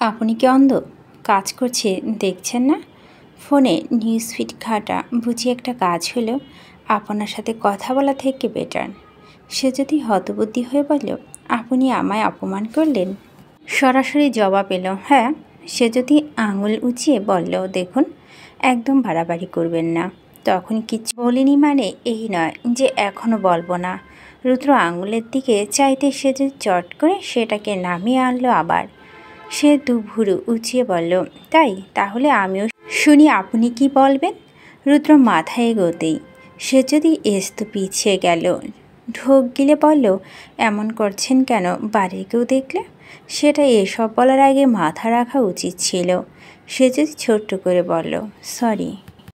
আপনি কি অন্ধ? কাজ করছে দেখছেন না? ফোনে নিউজ ফিড ঘাঁটা বুঝি একটা কাজ হলো আপনার সাথে কথা বলা থেকে বেটার। সে যদি হতবুদ্ধি হয়ে বলল, আপনি আমায় অপমান করলেন, সরাসরি জবাব এলো হ্যাঁ। সে যদি আঙুল উঁচিয়ে বলল, দেখুন একদম বাড়াবাড়ি করবেন না, তখন কিছু বলিনি মানে এই নয় যে এখনও বলবো না। রুদ্র আঙুলের দিকে চাইতে সে যে চট করে সেটাকে নামিয়ে আনলো আবার। সে দুভুরু উঁচিয়ে বলল, তাই তাহলে আমিও শুনি আপনি কি বলবেন। রুদ্র মাথায় এগোতেই সে যদি এস্ত পিছিয়ে গেল, ঢোক গিলে বলল, এমন করছেন কেন, বাড়ির কেউ দেখলে? সেটা এসব বলার আগে মাথা রাখা উচিত ছিল। সে যদি ছোট্ট করে বলল, সরি।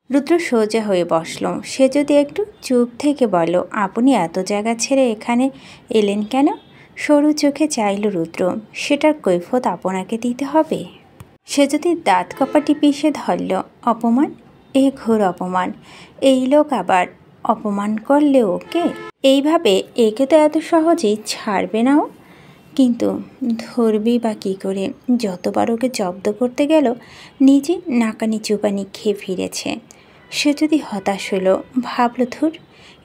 রুদ্র সোজা হয়ে বসল। সে যদি একটু চুপ থেকে বলল, আপনি এত জায়গা ছেড়ে এখানে এলেন কেন? সরু চোখে চাইল রুদ্র, সেটার কৈফিয়ত আপনাকে দিতে হবে। সে যদি দাঁত কপাটি পিষে ধরল, অপমান, এ ঘোর অপমান। এই লোক আবার অপমান করলে ওকে এইভাবে, একে তো এত সহজেই ছাড়বে না ও। কিন্তু ধরবেই বা কী করে? যতবার ওকে জব্দ করতে গেল নিজে নাকানি চুপানি খেয়ে ফিরেছে। সে যদি হতাশ হলো, ভাবল ধুর,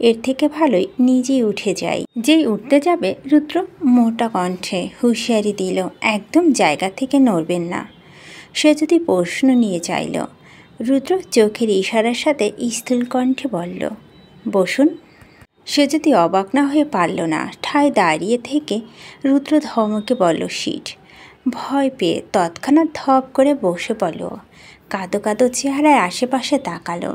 এর থেকে ভালোই নিজেই উঠে যাই। যেই উঠতে যাবে রুদ্র মোটা কণ্ঠে হুঁশিয়ারি দিল, একদম জায়গা থেকে নড়বেন না। সে যদি প্রশ্ন নিয়ে চাইল, রুদ্র চোখের ইশারার সাথে স্থূল কণ্ঠে বলল, বসুন। সে যদি অবাক না হয়ে পারল না, ঠায় দাঁড়িয়ে থেকে রুদ্র ধমকে বলল, সিট। ভয় পেয়ে তৎক্ষণাৎ ধপ করে বসে পড়ল। কাঁদো কাঁদো চেহারায় আশেপাশে তাকালো।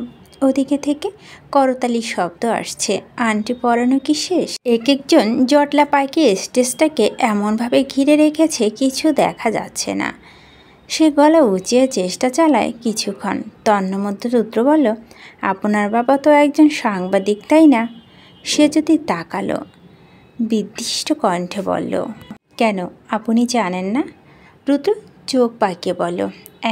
ওদিকে থেকে করতালির শব্দ আসছে। আন্টি পড়ানো কি শেষ? এক একজন জটলা পাইকে স্টেজটাকে এমনভাবে ঘিরে রেখেছে কিছু দেখা যাচ্ছে না। সে গলা উঁচিয়ে চেষ্টা চালায় কিছুক্ষণ। তন্নমধ্যে রুদ্র বলল, আপনার বাবা তো একজন সাংবাদিক, তাই না? সে যদি তাকালো, বিদ্বিষ্ট কণ্ঠে বলল, কেন, আপনি জানেন না? রুদ্র চোখ পাকিয়ে বলল,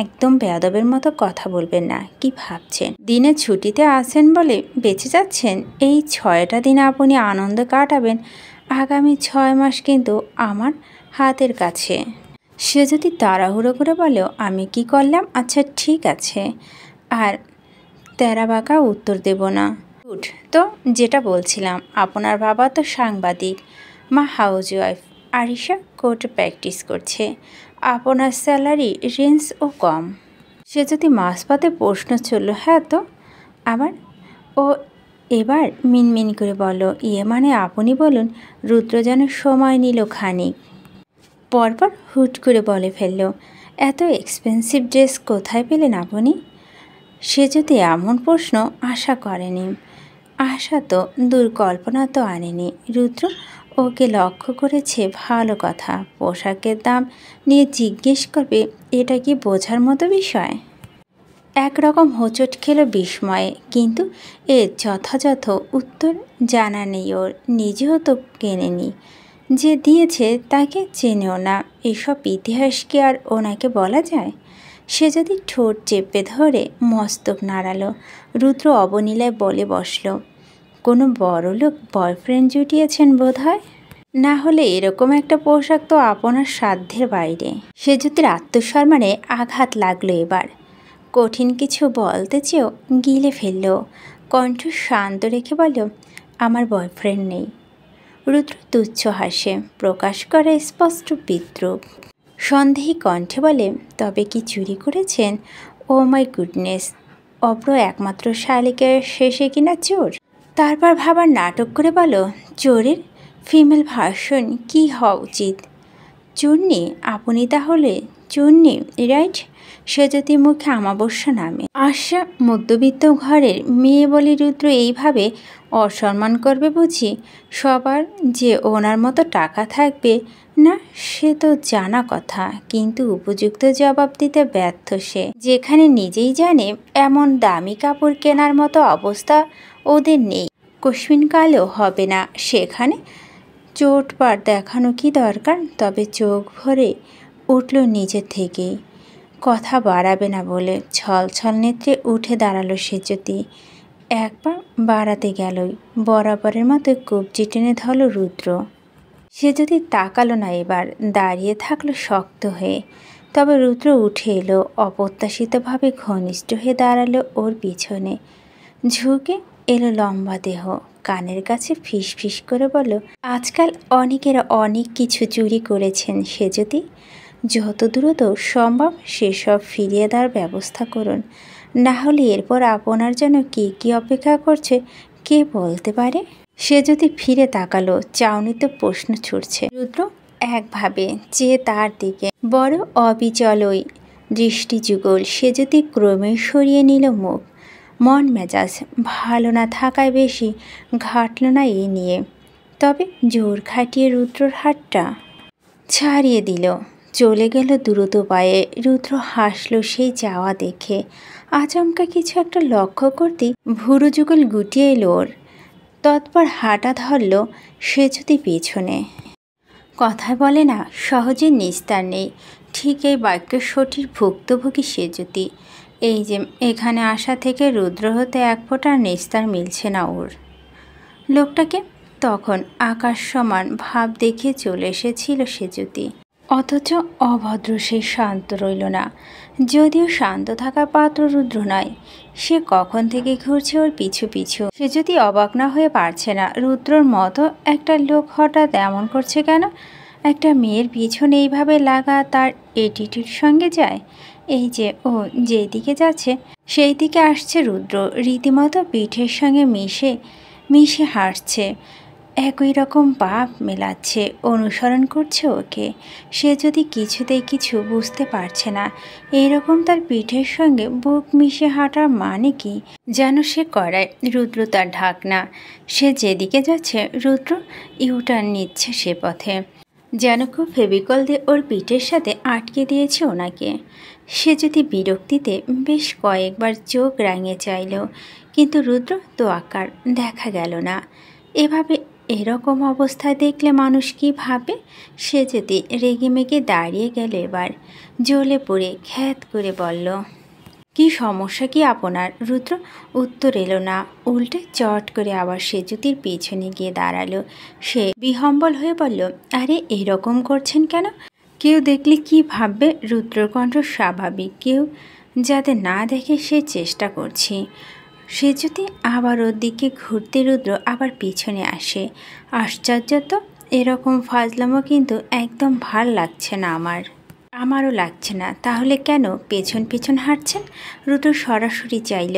একদম বেয়াদবের মতো কথা বলবেন না। কি ভাবছেন দিনে ছুটিতে আছেন বলে বেঁচে যাচ্ছেন? এই 6টা দিন আপনি আনন্দ কাটাবেন, আগামী 6 মাস কিন্তু আমার হাতের কাছে। সে যদি তাড়াহুড়ো করে বলে, আমি কি করলাম? আচ্ছা ঠিক আছে, আর তেরা বাঁকা উত্তর দেব না। গুড, তো যেটা বলছিলাম, আপনার বাবা তো সাংবাদিক, মা হাউসওয়াইফ, আরিশা কোর্টে প্র্যাকটিস করছে, আপনার স্যালারি রেঞ্জও কম। সে যদি মাঝপথে প্রশ্ন চলল, হ্যাঁ তো? আবার ও এবার মিনমিন করে বলল, ইয়ে মানে আপনি বলুন। রুদ্র যেন সময় নিল খানিক, পরপর হুট করে বলে ফেলল, এত এক্সপেন্সিভ ড্রেস কোথায় পেলেন আপনি? সে যদি এমন প্রশ্ন আশা করেনি, আশা তো দূর, কল্পনা তো আনেনি। রুদ্র ওকে লক্ষ্য করেছে, ভালো কথা। পোশাকের দাম নিয়ে জিজ্ঞেস করবে, এটা কি বোঝার মতো বিষয়? একরকম হোঁচট খেল বিস্ময়ে, কিন্তু এর যথাযথ উত্তর জানা নেই ওর। নিজেও তো কেনেনি, যে দিয়েছে তাকে চেনেও না। এসব ইতিহাস কি আর ওনাকে বলা যায়? সে যদি ঠোঁট চেপে ধরে মস্তক নাড়ালো। রুদ্র অবনীলায় বলে বসল, কোনো বড়লোক বয়ফ্রেন্ড জুটিয়েছেন বোধ হয়, না হলে এরকম একটা পোশাক তো আপনার সাধ্যের বাইরে। সে যদি আত্মসম্মানে আঘাত লাগলো এবার। কঠিন কিছু বলতে চেয়েও গিলে ফেলল। কণ্ঠ শান্ত রেখে বলল, আমার বয়ফ্রেন্ড নেই। রুদ্র তুচ্ছ হাসে, প্রকাশ করে স্পষ্ট বিদ্রুপ। সন্দেহী কণ্ঠে বলে, তবে কি চুরি করেছেন? ও মাই গুডনেস, অব্র একমাত্র শালিকের শেষে কিনা চোর? তারপর ভাবার নাটক করে বলো, চোরের ফিমেল ভার্সন কি হওয়া উচিত? চুন্নি, আপনি তাহলে চুন্নি, রাইট? সে যদি মুখে আমাবস্যা নামে। আশা মধ্যবিত্ত ঘরের মেয়ে বলে রুদ্র এইভাবে অসম্মান করবে বুঝি? সবার যে ওনার মতো টাকা থাকবে না সে তো জানা কথা, কিন্তু উপযুক্ত জবাব দিতে ব্যর্থ সে। যেখানে নিজেই জানে এমন দামি কাপড় কেনার মতো অবস্থা ওদের নেই, কস্মিনকালেও হবে না, সেখানে চোটপাট দেখানো কি দরকার? তবে চোখ ভরে উঠল নিজের থেকেই, কথা বাড়াবে না বলে। ছল ছল নেত্রে উঠে দাঁড়ালো সে যদি। এক পা বাড়াতে গেলই বরাবরের মতো কবজি টেনে ধরল রুদ্র। সে যদি তাকালো না এবার, দাঁড়িয়ে থাকলো শক্ত হয়ে। তবে রুদ্র উঠে এলো, অপ্রত্যাশিতভাবে ঘনিষ্ঠ হয়ে দাঁড়ালো ওর পিছনে। ঝুঁকে এলো লম্বা দেহ, কানের কাছে ফিস ফিস করে বলল, আজকাল অনেকেরা অনেক কিছু চুরি করেছেন, সে যদি যত দ্রুত সম্ভব সেসব ফিরিয়ে দেওয়ার ব্যবস্থা করুন, না হলে এরপর আপনার জন্য কী কী অপেক্ষা করছে কে বলতে পারে। সে যদি ফিরে তাকালো, চাউনিতে প্রশ্ন ছুটছে। রুদ্র একভাবে চেয়ে তার দিকে, বড় অবিচলই দৃষ্টি যুগল। সে যদি ক্রমে সরিয়ে নিল মুখ, মন মেজাজ ভালো না থাকায় বেশি ঘাটল না এ নিয়ে। তবে জোর খাটিয়ে রুদ্রর হাতটা ছাড়িয়ে দিল, চলে গেল দ্রুত পায়ে। রুদ্র হাসল সেই যাওয়া দেখে। আচমকা কিছু একটা লক্ষ্য করতেই ভুরু যুগল গুটিয়ে এলো ওর। তৎপর হাঁটা ধরল সে যদি পেছনে। কথা বলে না, সহজে নিস্তার নেই, ঠিক এই বাক্যের সঠিক ভুক্তভোগী সে যদি। এই যে এখানে আসা থেকে রুদ্র হতে এক ফোঁটা নিস্তার মিলছে না ওর। লোকটাকে তখন আকাশ সমান ভাব দেখে চলে এসেছিল সে যদি, অথচ অভদ্র সে শান্ত রইল না। যদিও শান্ত থাকার পাত্র রুদ্র নয়, সে কখন থেকে ঘুরছে ওর পিছু পিছু। সে যদি অবাক না হয়ে পারছে না, রুদ্রর মতো একটা লোক হঠাৎ এমন করছে কেন। একটা মেয়ের পিছনে এইভাবে লাগা তার এটিটিউড সঙ্গে যায়। এই যে ও যেদিকে যাচ্ছে সেই দিকে আসছে রুদ্র, রীতিমতো পিঠের সঙ্গে মিশে মিশে হাসছে, একই রকম পাপ মেলাচ্ছে, অনুসরণ করছে ওকে। সে যদি কিছুতেই কিছু বুঝতে পারছে না, এইরকম তার পিঠের সঙ্গে বুক মিশে হাঁটার মানে কি। যেন সে করায় রুদ্র তার ঢাকনা। সে যেদিকে যাচ্ছে রুদ্র ইউটার্ন নিচ্ছে সে পথে, যেন খুব ফেভিকল দিয়ে ওর পিঠের সাথে আটকে দিয়েছে ওনাকে। সে যদি বিরক্তিতে বেশ কয়েকবার চোখ রাঙিয়ে চাইল, কিন্তু রুদ্র তো আকার দেখা গেল না। এভাবে এরকম অবস্থায় দেখলে মানুষ কি ভাবে। সে যদি রেগেমেগে দাঁড়িয়ে গেল, এবার জ্বলে পড়ে খ্যাত করে বলল, কি সমস্যা কি আপনার? রুদ্র উত্তর এলো না, উল্টে চট করে আবার সেজুতির পিছনে গিয়ে দাঁড়ালো। সে বিহম্বল হয়ে বলল, আরে এরকম করছেন কেন? কেউ দেখলে কি ভাববে? রুদ্রর কণ্ঠ স্বাভাবিক, কেউ যাতে না দেখে সে চেষ্টা করছি। সে যদি আবার ওর দিকে ঘুরতে রুদ্র আবার পিছনে আসে। আশ্চর্য তো, এরকম ফাজলামো কিন্তু একদম ভাল লাগছে না আমারও লাগছে না। তাহলে কেন পেছন পেছন হাঁটছেন? রুদ্র সরাসরি চাইল,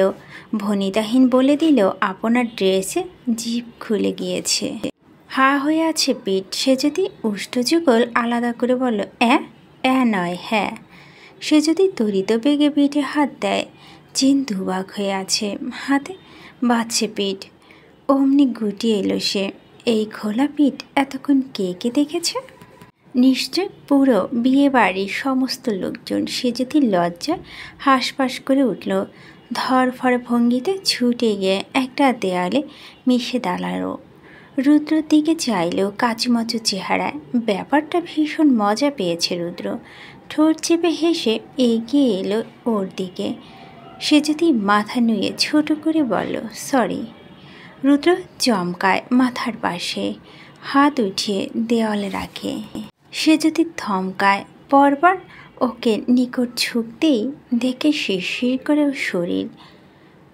ভনিতাহীন বলে দিল, আপনার ড্রেসে জিভ খুলে গিয়েছে। হা হয়ে আছে পিঠ। সে যদি উষ্টযুগল আলাদা করে বলল, নয় হ্যাঁ। সে যদি তরিত বেগে পিঠে হাত দেয়, চিন দুবাক হয়ে আছে, হাতে বাজছে পিঠ। অমনি গুটিয়ে এলো সে। এই খোলা পিঠ এতক্ষণ কে কে দেখেছে? নিশ্চয় পুরো বিয়ে বাড়ির সমস্ত লোকজন। সে যদি লজ্জায় হাঁসফাঁস করে উঠল, ধরফর ভঙ্গিতে ছুটে গিয়ে একটা দেয়ালে মিশে দাঁড়ালো। রুদ্রর দিকে চাইল কাচুমাচু চেহারায়। ব্যাপারটা ভীষণ মজা পেয়েছে রুদ্র। ঠোঁট চেপে হেসে এগিয়ে এলো ওর দিকে। সে যদি মাথা নুয়ে ছোট করে বলল, সরি। রুদ্র চমকায়, মাথার পাশে হাত উঠিয়ে দেওয়ালে রাখে। সে যদি থমকায়, পরবার ওকে নিকট ঝুঁকতেই দেখে শিরশির করে ওর শরীর।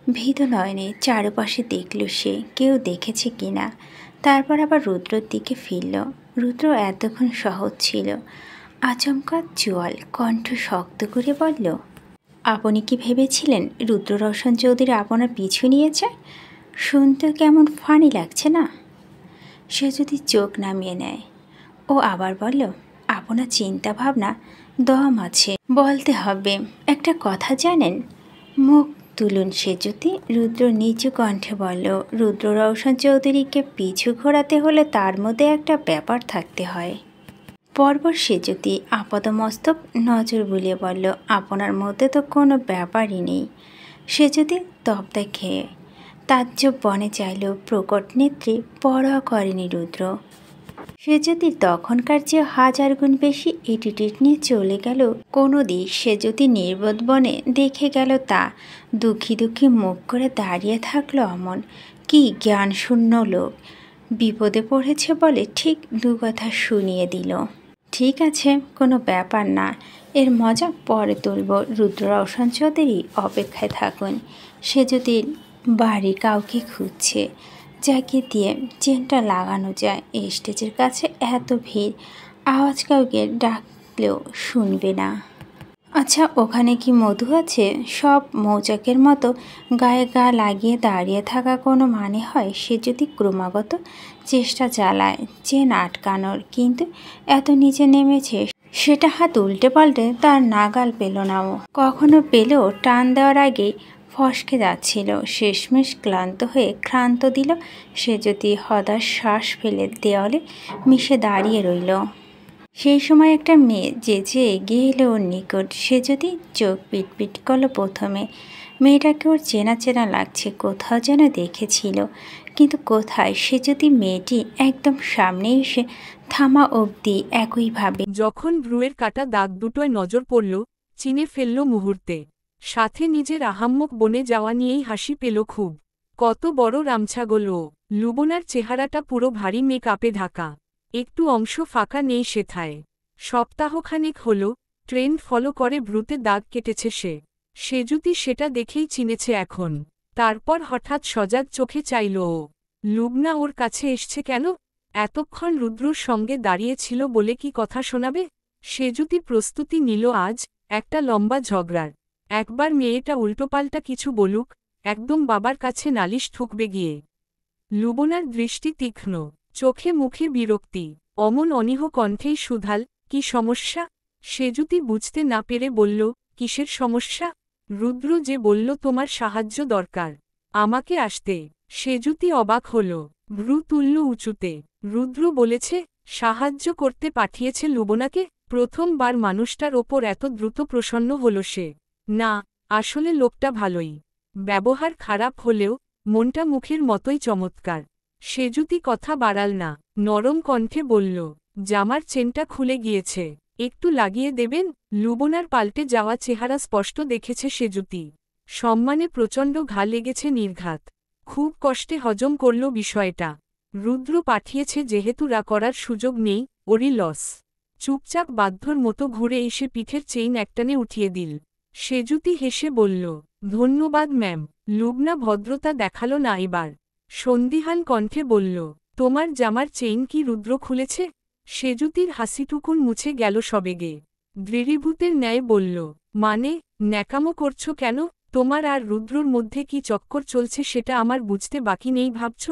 ভীত নয়নে চারপাশে দেখল সে কেউ দেখেছে কিনা। তারপর আবার রুদ্রর দিকে ফিরল। রুদ্র এতক্ষণ সহজ ছিল, আচমকা জোয়াল কণ্ঠ শক্ত করে বলল, আপনি কি ভেবেছিলেন রুদ্র রওশন চৌধুরী আপনার পিছু নিয়েছে? শুনতে কেমন ফানি লাগছে না? সে যদি চোখ নামিয়ে নেয়। ও আবার বলল, আপনার চিন্তা ভাবনা দম আছে, বলতে হবে। একটা কথা জানেন? মুখ তুলুন সে যদি। রুদ্র নিচু কণ্ঠে বলল, রুদ্র রওশন চৌধুরীকে পিছু ঘোরাতে হলে তার মধ্যে একটা ব্যাপার থাকতে হয়। পরপর সে যদি আপাদমস্তক নজর বুলিয়ে বলল, আপনার মধ্যে তো কোনো ব্যাপারই নেই। সে যদি তবদা খেয়ে তাজ্জব বনে চাইল, প্রকট নেত্রে পরোয়া করেনি রুদ্র। সে যদি তখনকার চেয়ে 1000 গুণ বেশি এটিটিউড নিয়ে চলে গেল কোনো দিক। সে যদি নির্বোধ বনে দেখে গেল তা, দুঃখী দুঃখী মুখ করে দাঁড়িয়ে থাকলো অমন। কি জ্ঞানশূন্য লোক! বিপদে পড়েছে বলে ঠিক 2 কথা শুনিয়ে দিল। ঠিক আছে, কোনো ব্যাপার না। এর মজা পরে তুলব। রুদ্র রওশন চৌধুরী অপেক্ষায় থাকুন। সে যদি বাড়ির কাউকে খুঁজছে যাকে দিয়ে চেনটা লাগানো যায়। স্টেজের কাছে এত ভিড়, আওয়াজ কাউকে ডাকলেও শুনবে না। আচ্ছা, ওখানে কি মধু আছে? সব মৌচাকের মতো গায়ে গা লাগিয়ে দাঁড়িয়ে থাকা কোনো মানে হয়? সে যদি ক্রমাগত চেষ্টা চালায় চেন আটকানোর, কিন্তু এত নিচে নেমেছে সেটা হাত উল্টে পাল্টে তার নাগাল পেল না। ও কখনো পেলেও টান দেওয়ার আগেই ফসকে যাচ্ছিল। শেষমেশ ক্লান্ত হয়ে ক্ষান্ত দিল। সে যদি হতাশ শ্বাস ফেলে দেওয়ালে মিশে দাঁড়িয়ে রইল। সেই সময় একটা মেয়ে যে এগিয়ে এলো ওর নিকট। সে যদি চোখ পিটপিট করলো প্রথমে। মেয়েটাকে ওর চেনা চেনা লাগছে, কোথাও যেন দেখেছিল, কিন্তু কোথায়? সে যদি মেয়েটি একদম সামনে এসে থামা অবধি একইভাবে। যখন ভ্রুয়ের কাটা দাগ দুটোয় নজর পড়ল, চিনে ফেলল মুহূর্তে। সাথে নিজের আহাম্মক বনে যাওয়া নিয়েই হাসি পেল খুব। কত বড় রামছাগল! লুবনার চেহারাটা পুরো ভারী মেকআপে ঢাকা, একটু অংশ ফাঁকা নেই সেথায়। সপ্তাহখানেক হল ট্রেন্ড ফলো করে ভ্রুতে দাগ কেটেছে সে। সেজুতি সেটা দেখেই চিনেছে এখন। তারপর হঠাৎ সজাগ চোখে চাইল ও। লুবনা ওর কাছে এসছে কেন? এতক্ষণ রুদ্রর সঙ্গে দাঁড়িয়েছিল বলে কি কথা শোনাবে? সেজুতি প্রস্তুতি নিল আজ একটা লম্বা ঝগড়ার। একবার মেয়েটা উল্টোপাল্টা কিছু বলুক, একদম বাবার কাছে নালিশ ঠুকবে গিয়ে। লুবনার দৃষ্টি তীক্ষ্ণ, চোখে মুখে বিরক্তি, অমন অনীহ কণ্ঠেই সুধাল, কি সমস্যা? সেজুতি বুঝতে না পেরে বলল, কিসের সমস্যা? রুদ্র যে বলল তোমার সাহায্য দরকার, আমাকে আসতে। সেজুতি অবাক হল, ভ্রু তুলল উঁচুতে। রুদ্র বলেছে সাহায্য করতে পাঠিয়েছে লুবনাকে? প্রথমবার মানুষটার ওপর এত দ্রুত প্রসন্ন হল সে। না, আসলে লোকটা ভালোই। ব্যবহার খারাপ হলেও মনটা মুখের মতোই চমৎকার। সেজুতি কথা বাড়াল না, নরম কণ্ঠে বলল, জামার চেনটা খুলে গিয়েছে, একটু লাগিয়ে দেবেন? লুবনার পাল্টে যাওয়া চেহারা স্পষ্ট দেখেছে সেজুতি। সম্মানে প্রচণ্ড ঘা লেগেছে নির্ঘাত। খুব কষ্টে হজম করল বিষয়টা। রুদ্র পাঠিয়েছে যেহেতু রা করার সুযোগ নেই, ওরই লস। চুপচাপ বাধ্যর মতো ঘুরে এসে পিঠের চেইন একটানে উঠিয়ে দিল। সেজুতি হেসে বলল, ধন্যবাদ ম্যাম। লুবনা ভদ্রতা দেখাল না এবার। সন্দিহান কণ্ঠে বলল, তোমার জামার চেইন কি রুদ্র খুলেছে? সেজুতির হাসিটুকুন মুছে গেল সবেগে। দৃঢ়ীভূতের ন্যায় বলল, মানে, ন্যাকামো করছো কেন? তোমার আর রুদ্রর মধ্যে কি চক্কর চলছে সেটা আমার বুঝতে বাকি নেই ভাবছ?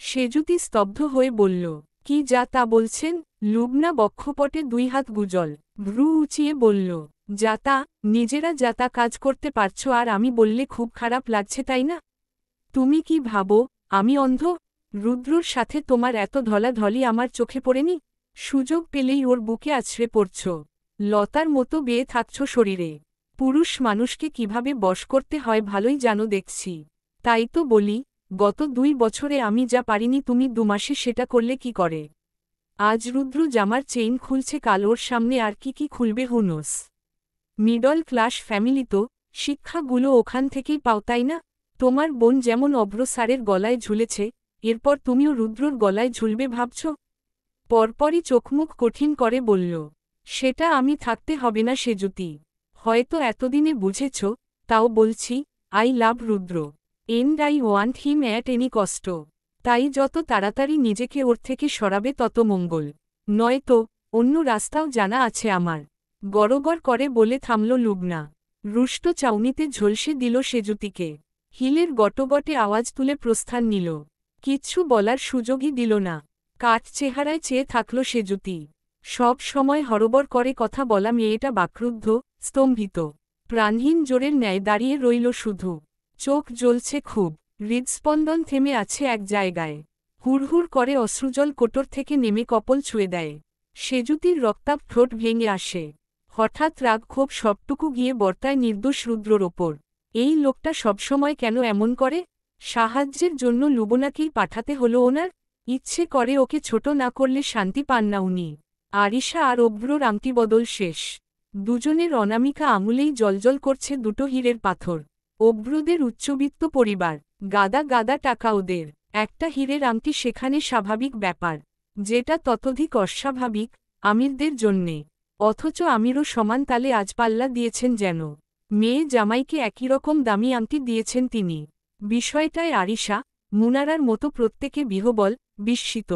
সেজুতি স্তব্ধ হয়ে বলল, কি যা তা বলছেন? লুবনা বক্ষপটে দুই হাত গুজল, ভ্রু উঁচিয়ে বলল, যাতা, নিজেরা যাতা কাজ করতে পারছো আর আমি বললে খুব খারাপ লাগছে তাই না? তুমি কি ভাবো আমি অন্ধ? রুদ্রর সাথে তোমার এত ধলাধলি আমার চোখে পড়েনি? সুযোগ পেলেই ওর বুকে আছড়ে পড়ছ, লতার মতো বেয়ে থাকছ শরীরে। পুরুষ মানুষকে কিভাবে বশ করতে হয় ভালোই জানো দেখছি। তাই তো বলি, গত 2 বছরে আমি যা পারিনি তুমি 2 মাসে সেটা করলে কি করে? আজ রুদ্র জামার চেইন খুলছে, কাল ওর সামনে আর কি খুলবে হুনোস। মিডল ক্লাস ফ্যামিলি তো, শিক্ষাগুলো ওখান থেকেই পাও তাই না? তোমার বোন যেমন অভ্র স্যারের গলায় ঝুলেছে, এরপর তুমিও রুদ্রর গলায় ঝুলবে ভাবছ? পরপরই চোখমুখ কঠিন করে বলল, সেটা আমি থাকতে হবে না সেজুতি। হয়তো এতদিনে বুঝেছ, তাও বলছি, I love Rudra, and I want him at any কষ্ট। তাই যত তাড়াতাড়ি নিজেকে ওর থেকে সরাবে তত মঙ্গল। নয়তো অন্য রাস্তাও জানা আছে আমার। গড়গড় করে বলে থামল লুবনা। রুষ্ট চাউনিতে ঝলসে দিল সেজুতিকে। হিলের গটগটে আওয়াজ তুলে প্রস্থান নিল। কিচ্ছু বলার সুযোগই দিল না। কাঠ চেহারায় চেয়ে থাকল সেজুতি। সব সময় হরবর করে কথা বলা মেয়েটা বাকরুদ্ধ, স্তম্ভিত, প্রাণহীন জোরের ন্যায় দাঁড়িয়ে রইল শুধু। চোখ জ্বলছে খুব, হৃদস্পন্দন থেমে আছে এক জায়গায়। হুড়হুড় করে অশ্রুজল কোটর থেকে নেমে কপল ছুঁয়ে দেয়। সেজুতির রক্তাভ ঠোঁট ভেঙে আসে। হঠাৎ রাগ ক্ষোভ সবটুকু গিয়ে বর্তায় নির্দোষ রুদ্রর ওপর। এই লোকটা সবসময় কেন এমন করে? সাহায্যের জন্য লুবনাকেই পাঠাতে হলো ওনার? ইচ্ছে করে ওকে ছোট না করলে শান্তি পান না উনি। আরিশা আর অভ্রর আংটি বদল শেষ। দুজনের অনামিকা আঙুলেই জলজল করছে দুটো হীরের পাথর। অভ্রদের উচ্চবিত্ত পরিবার, গাদা গাদা টাকা ওদের। একটা হীরের আংটি সেখানে স্বাভাবিক ব্যাপার, যেটা ততোধিক অস্বাভাবিক আমিরদের জন্যে। অথচ আমিরও সমান তালে আজ পাল্লা দিয়েছেন যেন। মেয়ে জামাইকে একই রকম দামি আংটি দিয়েছেন তিনি। বিষয়টায় আরিশা, মুনারার মতো প্রত্যেকে বিহ্বল, বিস্মিত।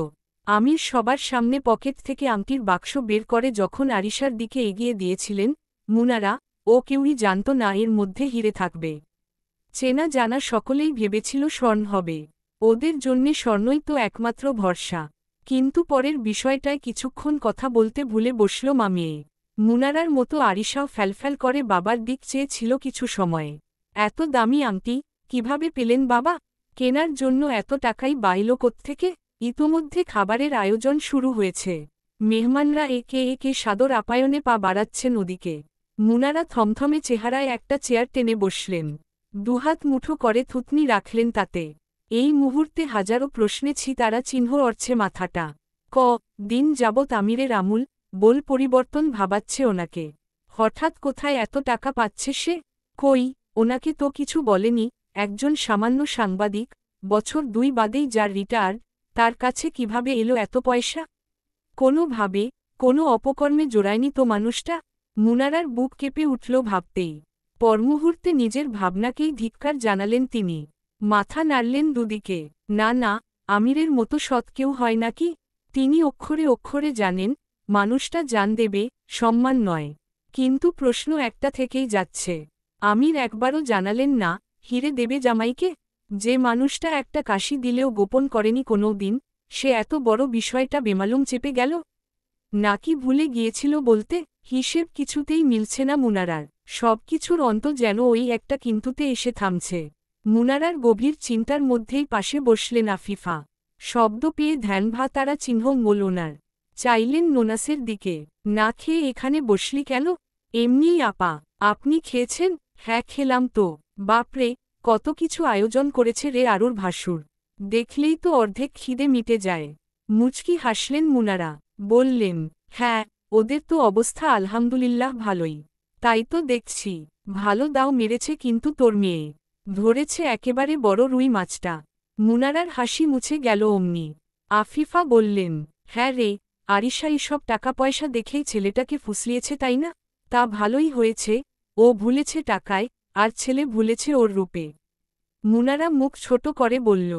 আমির সবার সামনে পকেট থেকে আংটির বাক্স বের করে যখন আরিশার দিকে এগিয়ে দিয়েছিলেন, মুনারা ও কেউই জানত না এর মধ্যে হিরে থাকবে। চেনা জানা সকলেই ভেবেছিল স্বর্ণ হবে। ওদের জন্যে স্বর্ণই তো একমাত্র ভরসা। কিন্তু পরের বিষয়টায় কিছুক্ষণ কথা বলতে ভুলে বসল মামিয়ে। মুনারার মতো আরিশাও ফ্যালফ্যাল করে বাবার দিক চেয়েছিল কিছু সময়ে। এত দামি আংটি কিভাবে পেলেন বাবা? কেনার জন্য এত টাকাই বাইল কোত্থেকে? ইতোমধ্যে খাবারের আয়োজন শুরু হয়েছে। মেহমানরা একে একে সাদর আপ্যায়নে পা বাড়াচ্ছেন ওদিকে। মুনারা থমথমে চেহারায় একটা চেয়ার টেনে বসলেন। দুহাত মুঠো করে থুতনি রাখলেন তাতে। এই মুহূর্তে হাজারো প্রশ্নে তারা চিহ্ন অর্ছে মাথাটা। দিন যাবৎ আমিরের আমূল বল পরিবর্তন ভাবাচ্ছে ওনাকে। হঠাৎ কোথায় এত টাকা পাচ্ছে সে? কই, ওনাকে তো কিছু বলেনি। একজন সামান্য সাংবাদিক, বছর 2 বাদেই যার রিটায়ার, তার কাছে কিভাবে এলো এত পয়সা? কোনোভাবে, কোনো অপকর্মে জোড়ায়নি তো মানুষটা? মুনারার বুক কেঁপে উঠল ভাবতেই। পরমুহূর্তে নিজের ভাবনাকেই ধিক্কার জানালেন তিনি। মাথা নাড়লেন দুদিকে। না না, আমিরের মতো সৎ কেউ হয় নাকি? তিনি অক্ষরে অক্ষরে জানেন, মানুষটা জান দেবে, সম্মান নয়। কিন্তু প্রশ্ন একটা থেকেই যাচ্ছে। আমির একবারও জানালেন না, হিরে দেবে জামাইকে? যে মানুষটা একটা কাশি দিলেও গোপন করেনি কোনো দিন, সে এত বড় বিষয়টা বেমালুম চেপে গেল? নাকি ভুলে গিয়েছিল বলতে? হিসেব কিছুতেই মিলছে না মুনারার। সবকিছুর অন্ত যেন ওই একটা কিন্তুতে এসে থামছে। মুনারার গভীর চিন্তার মধ্যেই পাশে বসলেন আফিফা। শব্দ পেয়ে ধ্যানভা তারা চিহ্ন মোল ওনার। চাইলেন নোনাসের দিকে। না খেয়ে এখানে বসলি কেন? এমনিই আপা। আপনি খেয়েছেন? হ্যাঁ খেলাম তো। বাপরে, কত কিছু আয়োজন করেছে রে আরুর ভাসুর। দেখলেই তো অর্ধেক খিদে মিটে যায়। মুচকি হাসলেন মুনারা। বললেন, হ্যাঁ, ওদের তো অবস্থা আলহামদুলিল্লাহ ভালোই। তাই তো দেখছি। ভালো দাও মেরেছে কিন্তু তোর মেয়ে। ধরেছে একেবারে বড় রুই মাছটা। মুনারার হাসি মুছে গেল অমনি। আফিফা বললেন, হ্যাঁ রে, আরিশা এসব টাকা পয়সা দেখেই ছেলেটাকে ফুসলিয়েছে তাই না? তা ভালোই হয়েছে, ও ভুলেছে টাকায়, আর ছেলে ভুলেছে ওর রূপে। মুনারা মুখ ছোট করে বলল,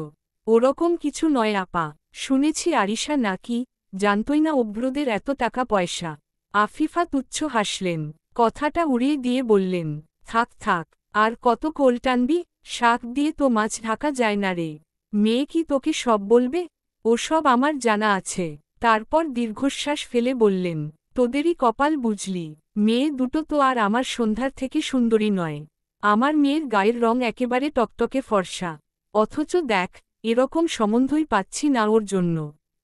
ওরকম কিছু নয় আপা। শুনেছি আরিশা নাকি জানতই না অভ্রদের এত টাকা পয়সা। আফিফা তুচ্ছ হাসলেন। কথাটা উড়িয়ে দিয়ে বললেন, থাক থাক, আর কত কোল টানবি? শাক দিয়ে তো মাছ ঢাকা যায় না রে। মেয়ে কি তোকে সব বলবে? ওসব আমার জানা আছে। তারপর দীর্ঘশ্বাস ফেলে বললেন, তোদেরই কপাল বুঝলি। মেয়ে দুটো তো আর আমার সন্ধ্যার থেকে সুন্দরী নয়। আমার মেয়ের গায়ের রং একেবারে টকটকে ফর্সা। অথচ দেখ, এরকম সম্বন্ধই পাচ্ছি না ওর জন্য।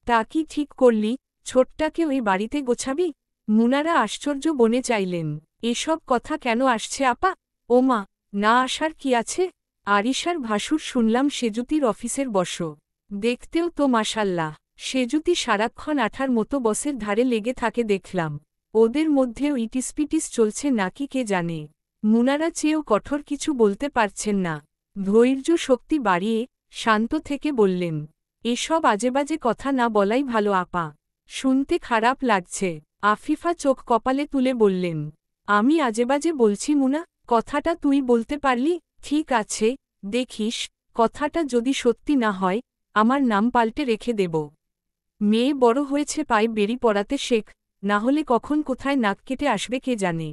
তা কি ঠিক করলি? ছোটটাকে ওই বাড়িতে গোছাবি? মুনারা আশ্চর্য বনে চাইলেন, এসব কথা কেন আসছে আপা? ওমা, না আসার কি আছে? আরিশার ভাসুর শুনলাম সেজুতির অফিসের বস। দেখতেও তো মাশাল্লাহ। সেজুতি সারাক্ষণ আঠার মতো বসের ধারে লেগে থাকে দেখলাম। ওদের মধ্যেও ইটিসপিটিস চলছে নাকি কে জানে। মুনারা চেয়েও কঠোর কিছু বলতে পারছেন না। ধৈর্য শক্তি বাড়িয়ে শান্ত থেকে বললেন, এসব আজেবাজে কথা না বলাই ভালো আপা। শুনতে খারাপ লাগছে। আফিফা চোখ কপালে তুলে বললেন, আমি আজেবাজে বলছি মুনা? কথাটা তুই বলতে পারলি? ঠিক আছে, দেখিস, কথাটা যদি সত্যি না হয়, আমার নাম পাল্টে রেখে দেব। মেয়ে বড় হয়েছে পায়ে বেরি পড়াতে শেখ, না হলে কখন কোথায় নাক কেটে আসবে কে জানে।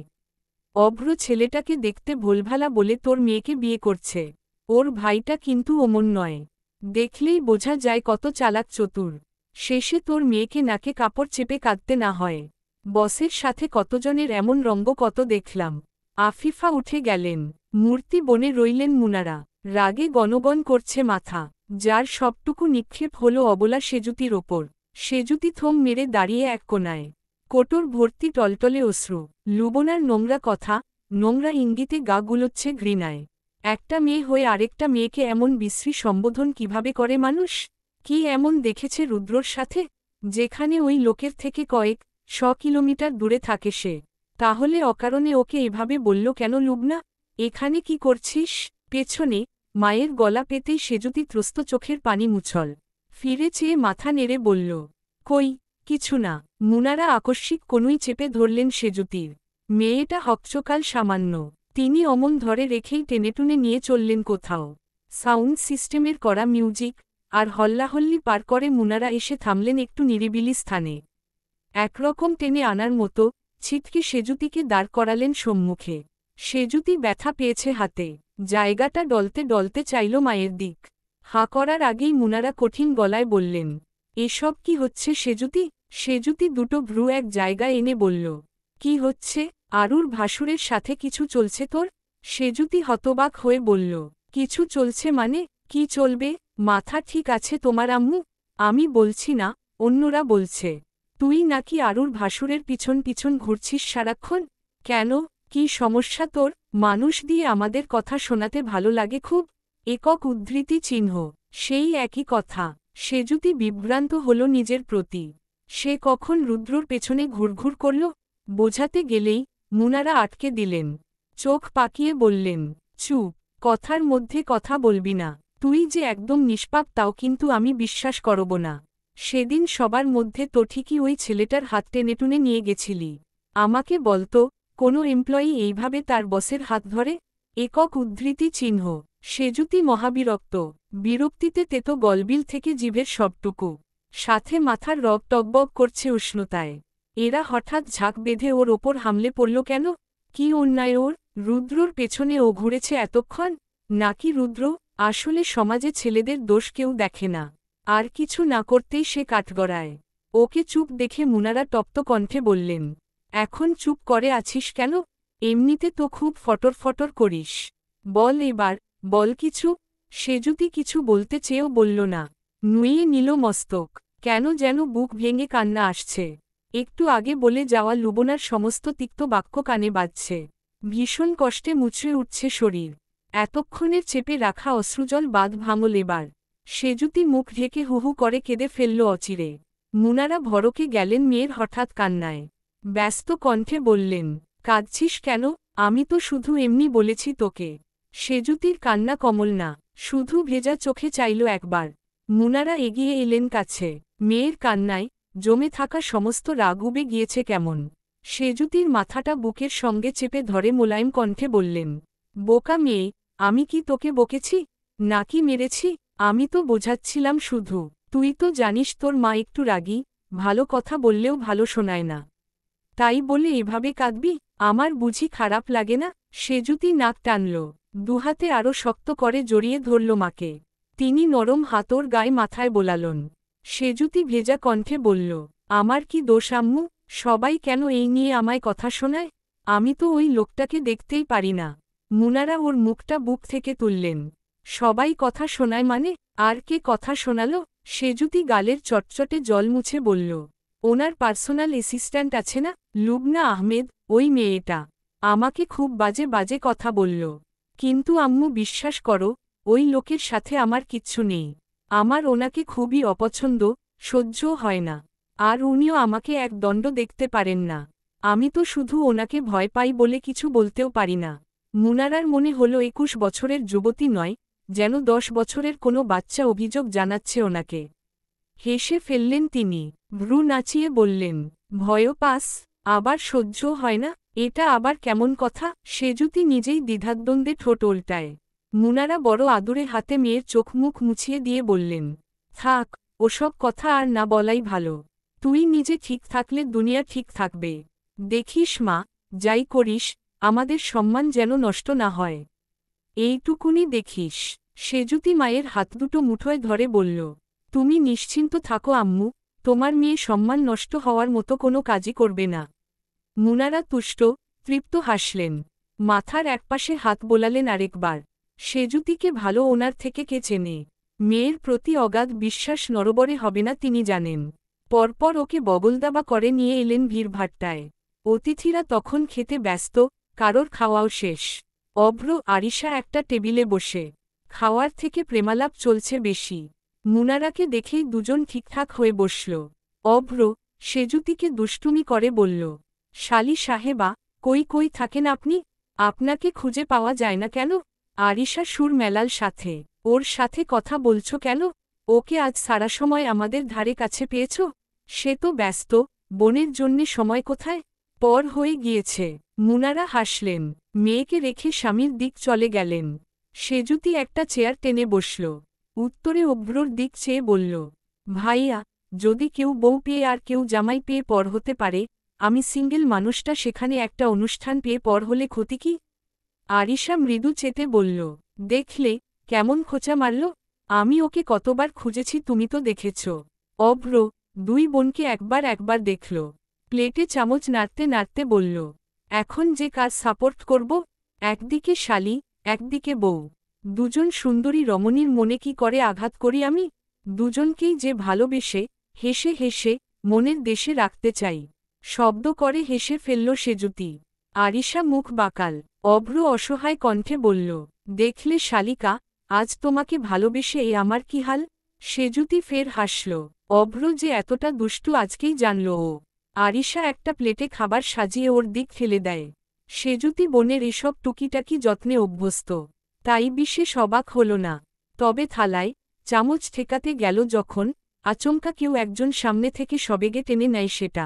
অভ্র ছেলেটাকে দেখতে ভোলভালা বলে তোর মেয়েকে বিয়ে করছে। ওর ভাইটা কিন্তু অমন নয়। দেখলেই বোঝা যায় কত চালাক চতুর। শেষে তোর মেয়েকে নাকে কাপড় চেপে কাঁদতে না হয়। বসের সাথে কতজনের এমন রঙ্গ কত দেখলাম। আফিফা উঠে গেলেন। মূর্তি বনে রইলেন মুনারা। রাগে গণগণ করছে মাথা। যার সবটুকু নিক্ষেপ হল অবলা সেজুতির ওপর। সেজুতি থম মেরে দাঁড়িয়ে এক কোনায়। কোটর ভর্তি টলটলে অশ্রু। লুবনার নোংরা কথা, নোংরা ইঙ্গিতে গা গুলোচ্ছে ঘৃণায়। একটা মেয়ে হয়ে আরেকটা মেয়েকে এমন বিশ্রী সম্বোধন কিভাবে করে মানুষ? কি এমন দেখেছে রুদ্রর সাথে, যেখানে ওই লোকের থেকে কয়েক 100 কিলোমিটার দূরে থাকে সে? তাহলে অকারণে ওকে এভাবে বলল কেন লুবনা? এখানে কি করছিস? পেছনে মায়ের গলা পেতেই সেজুতি ত্রস্ত চোখের পানি মুছল। ফিরে চেয়ে মাথা নেড়ে বলল, কই, কিছু না। মুনারা আকস্মিক কনুই চেপে ধরলেন সেজুতির। মেয়েটা হকচকাল সামান্য। তিনি অমন ধরে রেখেই টেনেটুনে নিয়ে চললেন কোথাও। সাউন্ড সিস্টেমের করা মিউজিক আর হল্লাহল্লি পার করে মুনারা এসে থামলেন একটু নিরিবিলি স্থানে। একরকম টেনে আনার মতো ছিটকে সেজুতিকে দাঁড় করালেন সম্মুখে। সেজুতি ব্যথা পেয়েছে হাতে, জায়গাটা ডলতে ডলতে চাইল মায়ের দিক। হাঁ করার আগেই মুনারা কঠিন গলায় বললেন, এসব কি হচ্ছে সেজুতি? সেজুতি দুটো ভ্রু এক জায়গায় এনে বলল, কি হচ্ছে? আরুর ভাসুরের সাথে কিছু চলছে তোর? সেজুতি হতবাক হয়ে বলল, কিছু চলছে মানে? কি চলবে? মাথা ঠিক আছে তোমার আম্মু? আমি বলছি না, অন্যরা বলছে। তুই নাকি আরুর ভাসুরের পিছন পিছন ঘুরছিস সারাক্ষণ? কেন, কি সমস্যা তোর? মানুষ দিয়ে আমাদের কথা শোনাতে ভালো লাগে খুব? একক উদ্ধৃতি চিহ্ন। সেই একই কথা। সেজুতি বিভ্রান্ত হল নিজের প্রতি। সে কখন রুদ্রর পেছনে ঘুরঘুর করল? বোঝাতে গেলেই মুনারা আটকে দিলেন। চোখ পাকিয়ে বললেন, চুপ, কথার মধ্যে কথা বলবি না। তুই যে একদম নিষ্পাপ তাও কিন্তু আমি বিশ্বাস করব না। সেদিন সবার মধ্যে তো ঠিকই ওই ছেলেটার হাত টেনেটুনে নিয়ে গেছিলি। আমাকে বলতো, কোনো এমপ্লয়ি এইভাবে তার বসের হাত ধরে? একক উদ্ধৃতি চিহ্ন। সেজুতি মহাবিরক্ত। বিরক্তিতে তেতো গলবিল থেকে জিভের সবটুকু। সাথে মাথার রগ টগবগ করছে উষ্ণতায়। এরা হঠাৎ ঝাঁক বেঁধে ওর ওপর হামলে পড়ল কেন? কি অন্যায় ওর? রুদ্রর পেছনে ও ঘুরেছে এতক্ষণ? নাকি রুদ্র? আসলে সমাজে ছেলেদের দোষ কেউ দেখে না। আর কিছু না করতেই সে কাঠগড়ায়। ওকে চুপ দেখে মুনারা তপ্ত কণ্ঠে বললেন, এখন চুপ করে আছিস কেন? এমনিতে তো খুব ফটর ফটর করিস। বল এবার, বল কিছু। সেজুতি কিছু বলতে চেয়েও বলল না। নুয়ে নিল মস্তক। কেন যেন বুক ভেঙে কান্না আসছে। একটু আগে বলে যাওয়া লুবনার সমস্ত তিক্ত বাক্য কানে বাজছে। ভীষণ কষ্টে মুচড়ে উঠছে শরীর। এতক্ষণের চেপে রাখা অশ্রুজল বাঁধ ভাঙল এবার। সেজুতি মুখ ঢেকে হুহু করে কেঁদে ফেলল অচিরে। মুনারা ভরকে গেলেন মেয়ের হঠাৎ কান্নায়। ব্যস্ত কণ্ঠে বললেন, কাঁদছিস কেন? আমি তো শুধু এমনি বলেছি তোকে। সেজুতির কান্না কমল না, শুধু ভেজা চোখে চাইল একবার। মুনারা এগিয়ে এলেন কাছে। মেয়ের কান্নায় জমে থাকা সমস্ত রাগ উবে গিয়েছে কেমন। সেজুতির মাথাটা বুকের সঙ্গে চেপে ধরে মোলায়েম কণ্ঠে বললেন, বোকা মেয়ে, আমি কি তোকে বকেছি? নাকি মেরেছি? আমি তো বোঝাচ্ছিলাম শুধু। তুই তো জানিস তোর মা একটু রাগী, ভালো কথা বললেও ভালো শোনায় না। তাই বলে এভাবে কাঁদবি? আমার বুঝি খারাপ লাগে না? সেজুতি নাক টানল। দুহাতে আরও শক্ত করে জড়িয়ে ধরল মাকে। তিনি নরম হাতর গায়ে মাথায় বোলালন। সেজুতি ভেজা কণ্ঠে বলল, আমার কি দোষ আম্মু? সবাই কেন এই নিয়ে আমায় কথা শোনায়? আমি তো ওই লোকটাকে দেখতেই পারি না। মুনারা ওর মুখটা বুক থেকে তুললেন। সবাই কথা শোনায় মানে? আর কে কথা শোনালো? সেজুতি গালের চটচটে জল মুছে বলল, ওনার পার্সোনাল অ্যাসিস্ট্যান্ট আছে না, লুবনা আহমেদ, ওই মেয়েটা। আমাকে খুব বাজে বাজে কথা বলল। কিন্তু আম্মু বিশ্বাস করো, ওই লোকের সাথে আমার কিচ্ছু নেই। আমার ওনাকে খুবই অপছন্দ, সহ্যও হয় না। আর উনিও আমাকে এক দণ্ড দেখতে পারেন না। আমি তো শুধু ওনাকে ভয় পাই বলে কিছু বলতেও পারি না। মুনারার মনে হলো 21 বছরের যুবতী নয়, যেন 10 বছরের কোনো বাচ্চা অভিযোগ জানাচ্ছে ওনাকে। হেসে ফেললেন তিনি। ভ্রু নাচিয়ে বললেন, ভয়ও পাস? আবার সহ্য হয় না? এটা আবার কেমন কথা? সেজুতি নিজেই দ্বিধাদ্বন্দ্বে ঠোঁট ওল্টায়। মুনারা বড় আদুরে হাতে মেয়ের চোখ মুখ মুছিয়ে দিয়ে বললেন, থাক, ওসব কথা আর না বলাই ভালো। তুই নিজে ঠিক থাকলে দুনিয়া ঠিক থাকবে। দেখিস মা, যাই করিস, আমাদের সম্মান যেন নষ্ট না হয়। এইটুকুনি দেখিস। সেজুতি মায়ের হাত দুটো মুঠোয় ধরে বলল, তুমি নিশ্চিন্ত থাকো আম্মু, তোমার মেয়ে সম্মান নষ্ট হওয়ার মতো কোনো কাজই করবে না। মুনারা তুষ্ট, তৃপ্ত হাসলেন। মাথার একপাশে হাত বোলালেন আরেকবার। সেজুতিকে ভালো ওনার থেকে কে চেনে? মেয়ের প্রতি অগাধ বিশ্বাস নরবরে হবে না তিনি জানেন। পরপর ওকে বগলদাবা করে নিয়ে এলেন ভিড়ভাট্টায়। অতিথিরা তখন খেতে ব্যস্ত, কারোর খাওয়াও শেষ। অভ্র আরিশা একটা টেবিলে বসে। খাওয়ার থেকে প্রেমালাপ চলছে বেশি। মুনারাকে দেখেই দুজন ঠিকঠাক হয়ে বসল। অভ্র সেজুতিকে দুষ্টুমি করে বলল, শালি সাহেবা, কই কই থাকেন আপনি? আপনাকে খুঁজে পাওয়া যায় না কেন? আরিশা সুর মেলাল সাথে, ওর সাথে কথা বলছো কেন? ওকে আজ সারা সময় আমাদের ধারে কাছে পেয়েছ? সে তো ব্যস্ত, বোনের জন্যে সময় কোথায়? পর হয়ে গিয়েছে। মুনারা হাসলেন, মেয়েকে রেখে স্বামীর দিক চলে গেলেন। সেজুতি একটা চেয়ার টেনে বসল। উত্তরে অভ্রর দিক চেয়ে বলল, ভাইয়া, যদি কেউ বউ পেয়ে আর কেউ জামাই পেয়ে পর হতে পারে, আমি সিঙ্গেল মানুষটা সেখানে একটা অনুষ্ঠান পেয়ে পর হলে ক্ষতি কি? আরিশা মৃদু চেতে বলল, দেখলে কেমন খোঁচা মারল? আমি ওকে কতবার খুঁজেছি তুমি তো দেখেছ। অভ্র দুই বোনকে একবার একবার দেখল। প্লেটে চামচ নাড়তে নাড়তে বলল, এখন যে কাজ সাপোর্ট করব, একদিকে শালি, একদিকে বউ, দুজন সুন্দরী রমণীর মনে কি করে আঘাত করি আমি? দুজনকেই যে ভালোবেসে, হেসে হেসে, মনের দেশে রাখতে চাই। শব্দ করে হেসে ফেলল সেজুতি। আরিশা মুখ বাঁকাল। অভ্র অসহায় কণ্ঠে বলল, দেখলে শালিকা, আজ তোমাকে ভালোবেসে এ আমার কি হাল? সেজুতি ফের হাসল। অভ্র যে এতটা দুষ্টু আজকেই জানল ও। আরিশা একটা প্লেটে খাবার সাজিয়ে ওর দিক ফেলে দেয়। সেজুতি বোনের এসব টুকিটাকি যত্নে অভ্যস্ত, তাই বিশেষ অবাক হল না। তবে থালায় চামচ ঠেকাতে গেল যখন, আচমকা কেউ একজন সামনে থেকে সবেগে টেনে নেয় সেটা।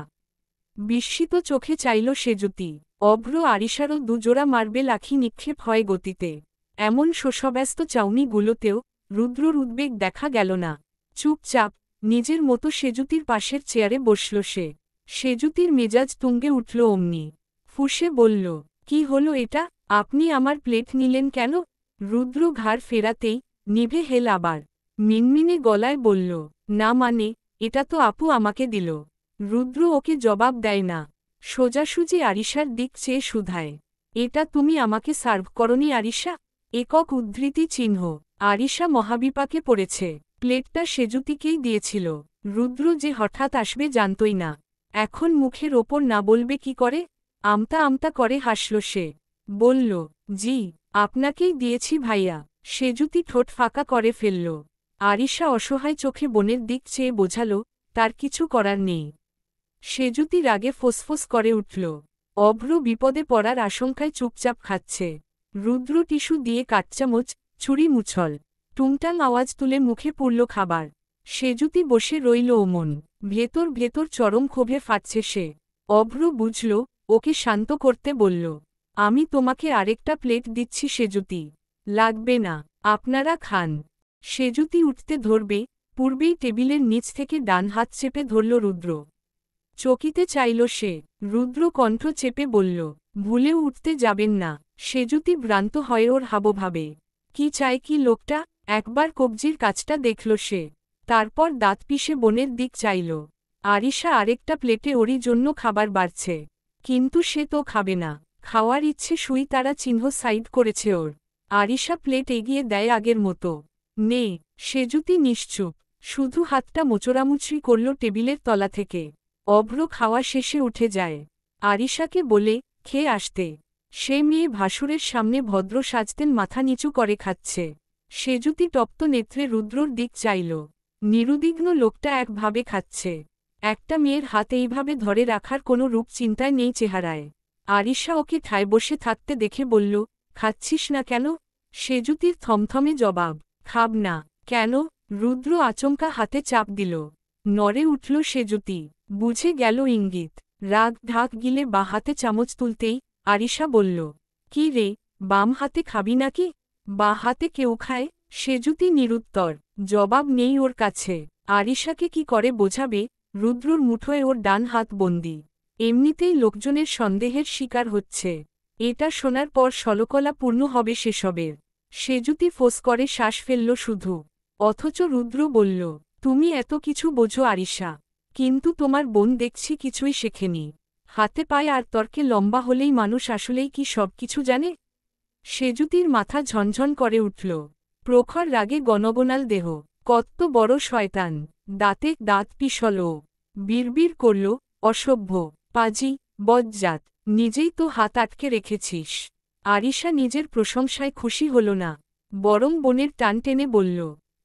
বিস্মিত চোখে চাইল সেজুতি। অভ্র আরিশারও দুজোড়া মার্বেল আখি নিক্ষেপ হয় গতিতে। এমন শোষব্যস্ত চাউনিগুলোতেও রুদ্রর উদ্বেগ দেখা গেল না। চুপচাপ নিজের মতো সেজুতির পাশের চেয়ারে বসল সে। সেজুতির মেজাজ তুঙ্গে উঠল অমনি। ফুঁসে বলল, কি হলো এটা? আপনি আমার প্লেট নিলেন কেন? রুদ্র ঘাড় ফেরাতেই নিভে হেল আবার। মিনমিনে গলায় বলল, না মানে, এটা তো আপু আমাকে দিল। রুদ্র ওকে জবাব দেয় না। সোজাসুজি আরিশার দিক চেয়ে শুধায়, এটা তুমি আমাকে সার্ভ করনি আরিশা? একক উদ্ধৃতি চিহ্ন। আরিশা মহাবিপাকে পড়েছে। প্লেটটা সেজুতিকেই দিয়েছিল। রুদ্র যে হঠাৎ আসবে জানতই না। এখন মুখের ওপর না বলবে কি করে? আমতা আমতা করে হাসল সে। বলল, জি, আপনাকেই দিয়েছি ভাইয়া। সেজুতি ঠোঁট ফাঁকা করে ফেলল। আরিশা অসহায় চোখে বোনের দিক চেয়ে বোঝাল, তার কিছু করার নেই। সেজুতি রাগে ফোঁসফোঁস করে উঠল। অভ্র বিপদে পড়ার আশঙ্কায় চুপচাপ খাচ্ছে। রুদ্র টিস্যু দিয়ে কাঠচামচ, ছুরি মুছল। টুংটাং আওয়াজ তুলে মুখে পুরল খাবার। সেজুতি বসে রইল ওমন। ভেতর ভেতর চরম ক্ষোভে ফাটছে সে। অভ্র বুঝল, ওকে শান্ত করতে বলল, আমি তোমাকে আরেকটা প্লেট দিচ্ছি সেজুতি। লাগবে না, আপনারা খান। সেজুতি উঠতে ধরবে, পূর্বেই টেবিলের নিচ থেকে ডান হাত চেপে ধরল রুদ্র। চকিতে চাইল সে। রুদ্র কণ্ঠ চেপে বলল, ভুলেও উঠতে যাবেন না। সেজুতি ভ্রান্ত হয় ওর হাবভাবে। কি চায় কি লোকটা? একবার কবজির কাজটা দেখল সে। তারপর দাঁত পিষে বোনের দিক চাইল। আরিশা আরেকটা প্লেটে ওরই জন্য খাবার বাড়ছে। কিন্তু সে তো খাবে না। খাওয়ার ইচ্ছে সুই তারা চিহ্ন সাইড করেছে ওর। আরিশা প্লেট এগিয়ে দেয় আগের মতো। নে। সেজুতি নিশ্চুপ, শুধু হাতটা মোচড়ামুচড়ি করল টেবিলের তলা থেকে। অভ্র খাওয়া শেষে উঠে যায়। আরিশাকে বলে, খেয়ে আসতে। সে মেয়ে ভাসুরের সামনে ভদ্র সাজতেন মাথা নিচু করে খাচ্ছে। সেজুতি তপ্ত নেত্রে রুদ্রর দিক চাইল। নিরুদ্বিগ্ন লোকটা একভাবে খাচ্ছে। একটা মেয়ের হাত এইভাবে ধরে রাখার কোনো রূপ চিন্তায় নেই চেহারায়। আরিশা ওকে ঠায় বসে থাকতে দেখে বলল, খাচ্ছিস না কেন? সেজুতির থমথমে জবাব, খাব না। কেন? রুদ্র আচমকা হাতে চাপ দিল। নড়ে উঠল সেজুতি। বুঝে গেল ইঙ্গিত। রাগ ঢাক গিলে বা হাতে চামচ তুলতেই আরিশা বলল, কি রে, বাম হাতে খাবি নাকি? বা হাতে কেউ খায়? সেজুতি নিরুত্তর। জবাব নেই ওর কাছে। আরিশাকে কি করে বোঝাবে? রুদ্রর মুঠোয় ওর ডান হাত বন্দি। এমনিতেই লোকজনের সন্দেহের শিকার হচ্ছে। এটা শোনার পর সলকলা পূর্ণ হবে সেসবের। সেজুতি ফোঁস করে শ্বাস ফেলল শুধু। অথচ রুদ্র বলল, তুমি এত কিছু বোঝো আরিশা, কিন্তু তোমার বোন দেখছি কিছুই শেখেনি। হাতে পায়ে আর তর্কে লম্বা হলেই মানুষ আসলেই কি সব কিছু জানে? সেজুতির মাথা ঝনঝন করে উঠল। প্রখর রাগে গণগোনাল দেহ। কত বড় শয়তান! দাঁতে দাঁত পিষল ও। বিড়বিড় করল, অসভ্য, পাজি, বজ্জাত, নিজেই তো হাত আটকে রেখেছিস। আরিশা নিজের প্রশংসায় খুশি হল না, বরং বোনের টান টেনে বলল,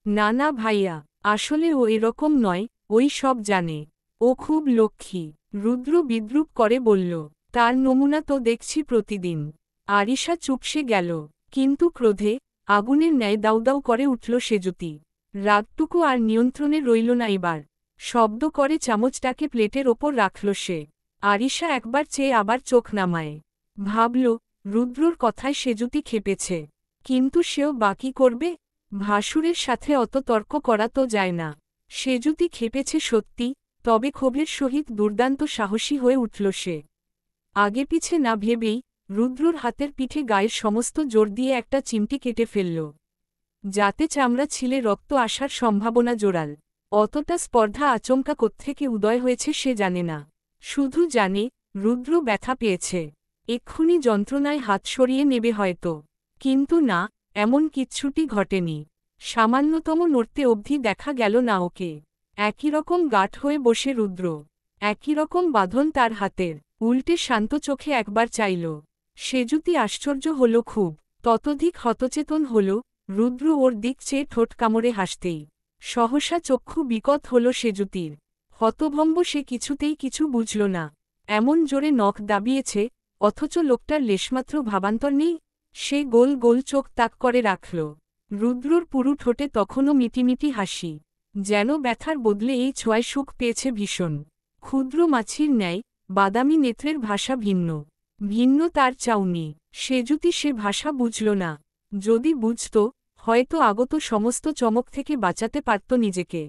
না না ভাইয়া, আসলে ও এরকম নয়, ওই সব জানে। ও খুব লক্ষ্মী। রুদ্র বিদ্রূপ করে বলল, তার নমুনা তো দেখছি প্রতিদিন। আরিশা চুপসে গেল, কিন্তু ক্রোধে আগুনের ন্যায় দাউদাউ করে উঠল সেজুতি। রাগটুকু আর নিয়ন্ত্রণে রইল না এবার। শব্দ করে চামচটাকে প্লেটের ওপর রাখল সে। আরিশা একবার চেয়ে আবার চোখ নামায়। ভাবল, রুদ্রর কথায় সেজুতি খেপেছে, কিন্তু সেও বাকি করবে? ভাসুরের সাথে অত তর্ক করা তো যায় না। সেজুতি খেপেছে সত্যি, তবে ক্ষোভের সহিত দুর্দান্ত সাহসী হয়ে উঠল সে। আগে পিছে না ভেবেই রুদ্রর হাতের পিঠে গায়ের সমস্ত জোর দিয়ে একটা চিমটি কেটে ফেলল, যাতে চামড়া ছিলে রক্ত আসার সম্ভাবনা জোরাল। অতটা স্পর্ধা আচমকা কোত্থেকে উদয় হয়েছে সে জানে না, শুধু জানে রুদ্র ব্যথা পেয়েছে, এক্ষুনি যন্ত্রণায় হাত সরিয়ে নেবে হয়তো। কিন্তু না, এমন কিচ্ছুটি ঘটেনি। সামান্যতম নড়তে অবধি দেখা গেল না ওকে। একই রকম গাঢ় হয়ে বসে রুদ্র, একই রকম বাঁধন তার হাতের। উল্টে শান্ত চোখে একবার চাইল। সেজুতি আশ্চর্য হল খুব, ততোধিক হতচেতন হল। রুদ্র ওর দিক চেয়ে ঠোঁট কামড়ে হাসতেই সহসা চক্ষু বিকট হল সেজুতির। হতভম্ব সে কিছুতেই কিছু বুঝল না। এমন জোরে নখ দাবিয়েছে, অথচ লোকটার লেশমাত্র ভাবান্তর নেই। সে গোল গোল চোখ তাক করে রাখল। রুদ্রর পুরু ঠোঁটে তখনও মিটিমিটি হাসি, যেন ব্যথার বদলে এই ছোঁয়ায় সুখ পেয়েছে ভীষণ। ক্ষুদ্র মাছির ন্যায় বাদামি নেত্রের ভাষা ভিন্ন, ভিন্ন তার চাউনি। সেজুতি সে ভাষা বুঝল না। যদি বুঝত, হয়তো আগত সমস্ত চমক থেকে বাঁচাতে পারত নিজেকে।